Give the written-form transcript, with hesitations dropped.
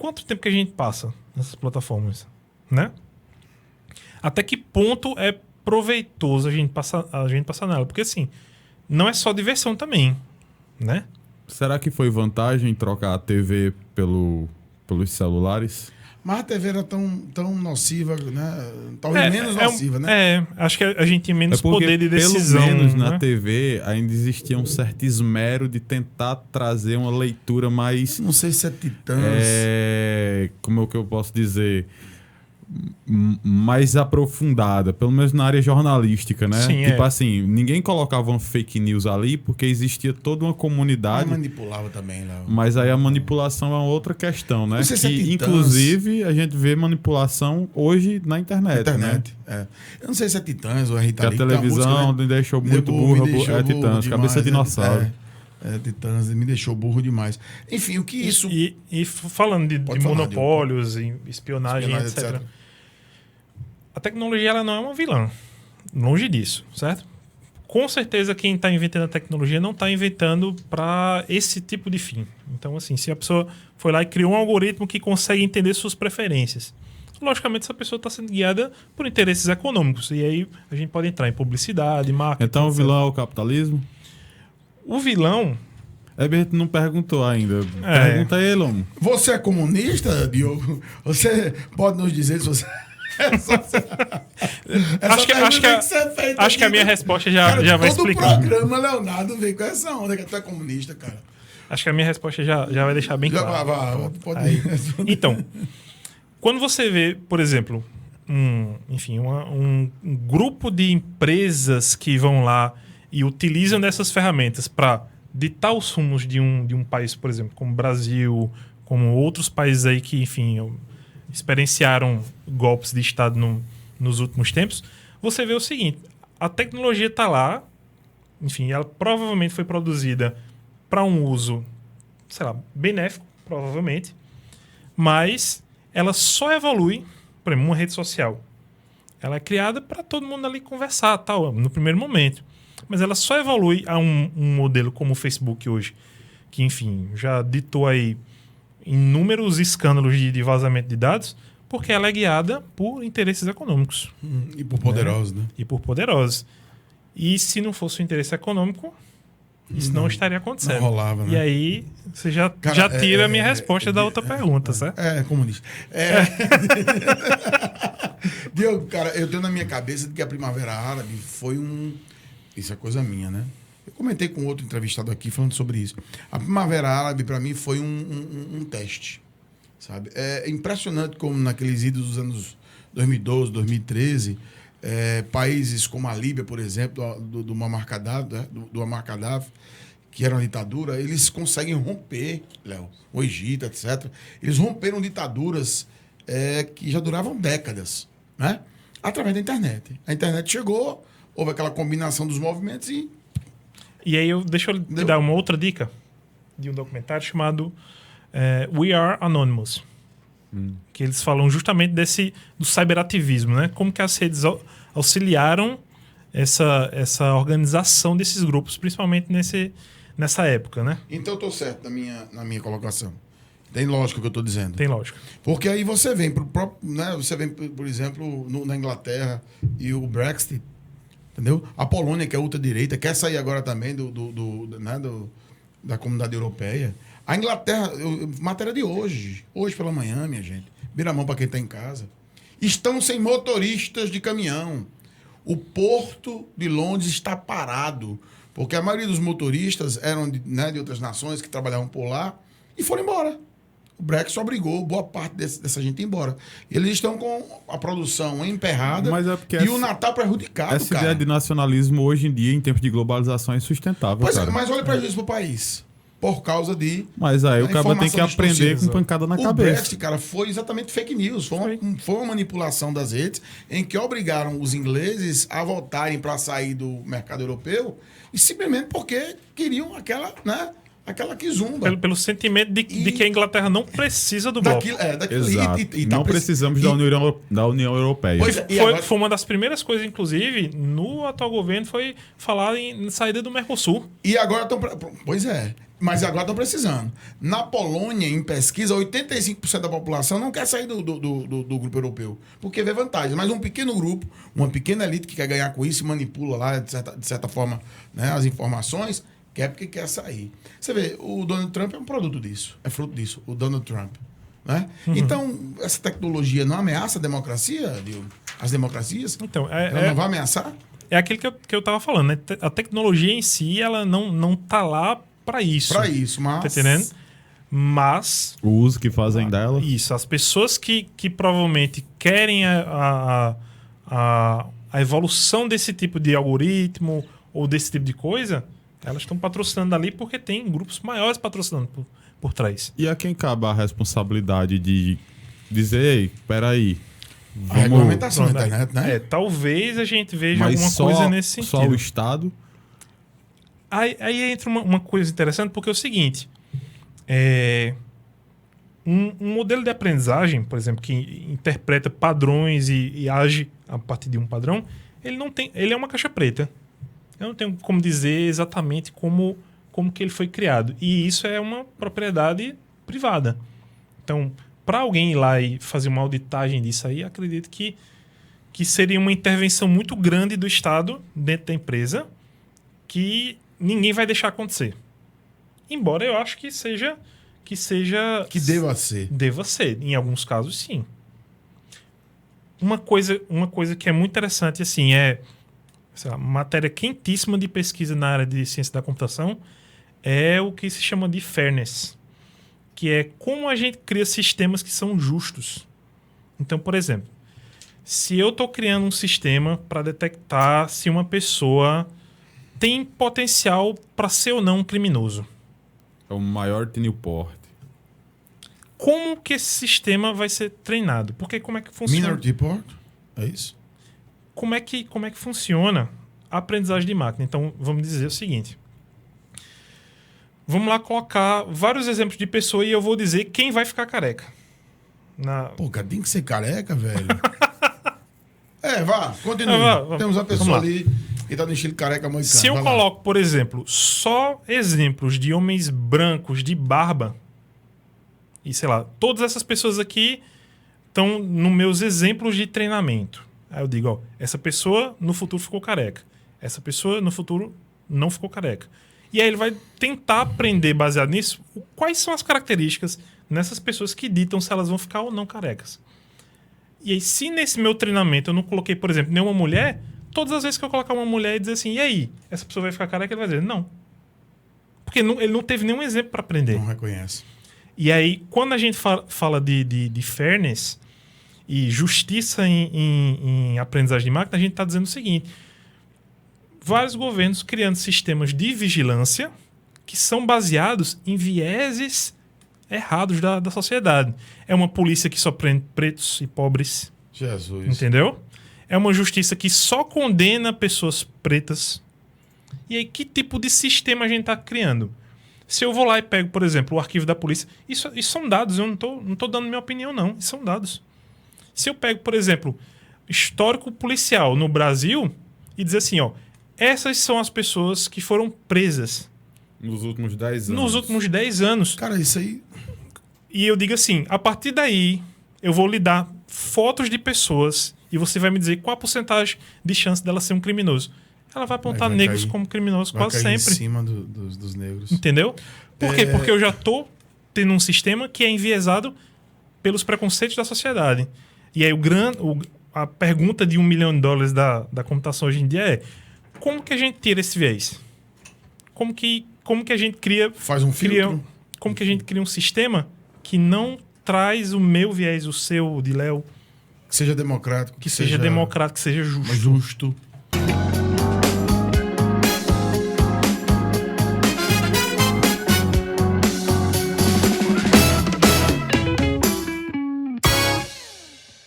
quanto tempo que a gente passa nessas plataformas, né? Até que ponto é proveitoso a gente passar nela? Porque, assim, não é só diversão também, né? Será que foi vantagem trocar a TV pelos celulares? Mas a TV era tão nociva, né? Talvez menos nociva, né? Acho que a gente tinha menos porque, poder de decisão. Pelo menos né? na TV ainda existia um certo esmero de tentar trazer uma leitura mais... Não sei se é Titãs. Como é que eu posso dizer? Mais aprofundada, pelo menos na área jornalística, né? Sim, tipo assim, ninguém colocava uma fake news ali porque existia toda uma comunidade. Mas manipulava também, Léo. Mas aí a manipulação é outra questão, né? Não sei se é Titãs. Inclusive, a gente vê manipulação hoje na internet. Né? Eu não sei se é Titãs ou é Rita Lee. Que a televisão me deixou muito burra. É Titãs, cabeça de dinossauro. Titãs me deixou burro demais. Enfim, o que isso... E falando de monopólios, espionagem, etc. A tecnologia ela não é uma vilã. Longe disso, certo? Com certeza quem está inventando a tecnologia não está inventando para esse tipo de fim. Então, assim, se a pessoa foi lá e criou um algoritmo que consegue entender suas preferências, logicamente essa pessoa está sendo guiada por interesses econômicos. E aí a gente pode entrar em publicidade, marketing... Então o vilão é o capitalismo? O vilão... Herbert não perguntou ainda. Pergunta a ele, homem. Você é comunista, Diogo? Você pode nos dizer se você... Acho que a minha resposta já vai explicar. Todo programa, Leonardo, vem com essa onda que tu é comunista, cara. Acho que a minha resposta já vai deixar bem claro. Pode ir. Então, quando você vê, por exemplo, um grupo de empresas que vão lá e utilizam dessas ferramentas para ditar os rumos de um país, por exemplo, como o Brasil, como outros países aí que, enfim, experienciaram golpes de Estado nos últimos tempos, você vê o seguinte: a tecnologia está lá, enfim, ela provavelmente foi produzida para um uso, sei lá, benéfico, provavelmente, mas ela só evolui, por exemplo, uma rede social. Ela é criada para todo mundo ali conversar, tal, no primeiro momento. Mas ela só evolui a um modelo como o Facebook hoje, que, enfim, já ditou aí inúmeros escândalos de vazamento de dados, porque ela é guiada por interesses econômicos. E por poderosos, né? E por poderosos. E se não fosse o interesse econômico, isso não estaria acontecendo. Não rolava, né? E aí, você já tira a minha resposta da outra pergunta, certo? Comunista. Diogo, cara, eu tenho na minha cabeça que a Primavera Árabe foi Isso é coisa minha, né? Eu comentei com outro entrevistado aqui falando sobre isso. A Primavera Árabe, para mim, foi um teste, sabe? É impressionante como naqueles idos dos anos 2012, 2013, países como a Líbia, por exemplo, do Muammar Gaddafi, né? do Muammar Gaddafi, que era uma ditadura, eles conseguem romper, Léo, o Egito, etc. Eles romperam ditaduras que já duravam décadas, né? Através da internet. A internet chegou, houve aquela combinação dos movimentos E aí deixa eu te dar uma outra dica de um documentário chamado We Are Anonymous. Que eles falam justamente do cyberativismo, né? Como que as redes auxiliaram essa organização desses grupos, principalmente nessa época, né? Então eu estou certo na minha colocação. Tem lógica o que eu estou dizendo. Tem lógica. Porque aí você vem pro próprio, né? Você vem, por exemplo, na Inglaterra e o Brexit, entendeu? A Polônia, que é ultradireita, quer sair agora também da comunidade europeia. A Inglaterra, matéria de hoje pela manhã, minha gente, vira a mão para quem está em casa, estão sem motoristas de caminhão. O porto de Londres está parado, porque a maioria dos motoristas eram de outras nações que trabalhavam por lá e foram embora. O Brexit obrigou boa parte dessa gente a ir embora. Eles estão com a produção emperrada e o Natal prejudicado, essa ideia de nacionalismo hoje em dia, em tempos de globalização, é insustentável. Pois mas olha para isso pro país. Por causa de... Mas aí o cara tem que aprender com pancada na cabeça. O Brexit, cara, foi exatamente fake news. Foi uma manipulação das redes em que obrigaram os ingleses a votarem para sair do mercado europeu e simplesmente porque queriam aquela, né? aquela que zumba. Pelo sentimento de que a Inglaterra não precisa do bloco. Daquilo. Exato. Tá Não precisamos da União Europeia. Pois é, e agora- Foi uma das primeiras coisas, inclusive, no atual governo, foi falar em saída do Mercosul. E agora estão. Pois é. Mas agora estão precisando. Na Polônia, em pesquisa, 85% da população não quer sair do grupo europeu. Porque vê vantagem. Mas um pequeno grupo, uma pequena elite que quer ganhar com isso e manipula lá, de certa forma, né, as informações, quer porque quer sair. Você vê, o Donald Trump é um produto disso. É fruto disso, o Donald Trump. Né? Então, essa tecnologia não ameaça a democracia, Diogo? As democracias? Então, Ela não vai ameaçar? é aquilo que eu tava falando, né? A tecnologia em si, ela não tá lá para isso. Para isso, mas... Tá entendendo? Mas... O uso que fazem dela. Isso, as pessoas que provavelmente querem a evolução desse tipo de algoritmo ou desse tipo de coisa, elas estão patrocinando ali porque tem grupos maiores patrocinando por trás. E a quem cabe a responsabilidade de dizer, ei, peraí, A regulamentação da Pronto, internet, né? talvez a gente veja mas alguma coisa nesse sentido. só o Estado? Aí entra uma coisa interessante, porque é o seguinte: um modelo de aprendizagem, por exemplo, que interpreta padrões e age a partir de um padrão, ele é uma caixa preta. Eu não tenho como dizer exatamente como que ele foi criado. E isso é uma propriedade privada. Então, para alguém ir lá e fazer uma auditagem disso aí, acredito que seria uma intervenção muito grande do Estado dentro da empresa que ninguém vai deixar acontecer. Embora eu acho que seja... Que deva ser. Deva ser. Em alguns casos, sim. Uma coisa que é muito interessante, assim, sei lá, matéria quentíssima de pesquisa na área de ciência da computação é o que se chama de fairness, que é como a gente cria sistemas que são justos. Então, por exemplo, se eu estou criando um sistema para detectar se uma pessoa tem potencial para ser ou não um criminoso, É o maior Newport. como que esse sistema vai ser treinado? Porque como é que funciona? Minority Report? É isso? Como é que funciona a aprendizagem de máquina? Então, vamos dizer o seguinte. Vamos lá colocar vários exemplos de pessoa e eu vou dizer quem vai ficar careca. Pô, cara, tem que ser careca, velho. Vá, continue. Vá. Temos uma pessoa Vamos lá. ali que tá no estilo careca moicano. Se eu Vai lá. coloco, por exemplo, só exemplos de homens brancos de barba, e sei lá, todas essas pessoas aqui estão nos meus exemplos de treinamento. Aí eu digo, ó, essa pessoa no futuro ficou careca. Essa pessoa no futuro não ficou careca. E aí ele vai tentar aprender, baseado nisso, quais são as características nessas pessoas que ditam se elas vão ficar ou não carecas. E aí, se nesse meu treinamento eu não coloquei, por exemplo, nenhuma mulher, todas as vezes que eu colocar uma mulher e dizer assim, e aí, essa pessoa vai ficar careca, ele vai dizer, não. Porque ele não teve nenhum exemplo para aprender. Não reconhece. E aí, quando a gente fala de fairness e justiça em aprendizagem de máquina, a gente está dizendo o seguinte: vários governos criando sistemas de vigilância que são baseados em vieses errados da sociedade. É uma polícia que só prende pretos e pobres, Jesus. entendeu? É uma justiça que só condena pessoas pretas. E aí, que tipo de sistema a gente está criando? Se eu vou lá e pego, por exemplo, o arquivo da polícia, isso são dados, eu não tô dando minha opinião, não. Isso são dados. Se eu pego, por exemplo, histórico policial no Brasil e dizer assim, ó, essas são as pessoas que foram presas Nos últimos 10 anos. nos últimos 10 anos. Cara, isso aí... E eu digo assim, a partir daí, eu vou lhe dar fotos de pessoas e você vai me dizer qual a porcentagem de chance dela ser um criminoso. Ela vai apontar Vai negros cair- como criminosos vai quase cair sempre. em cima dos negros. Entendeu? Por quê? Porque eu já tô tendo um sistema que é enviesado pelos preconceitos da sociedade. E aí a pergunta de $1 milhão da computação hoje em dia é: como que a gente tira esse viés? Como que a gente cria... Faz um filtro. Como que a gente cria um sistema que não traz o meu viés, o seu, o de Léo, Que seja democrático. que seja democrático, que seja justo. Justo.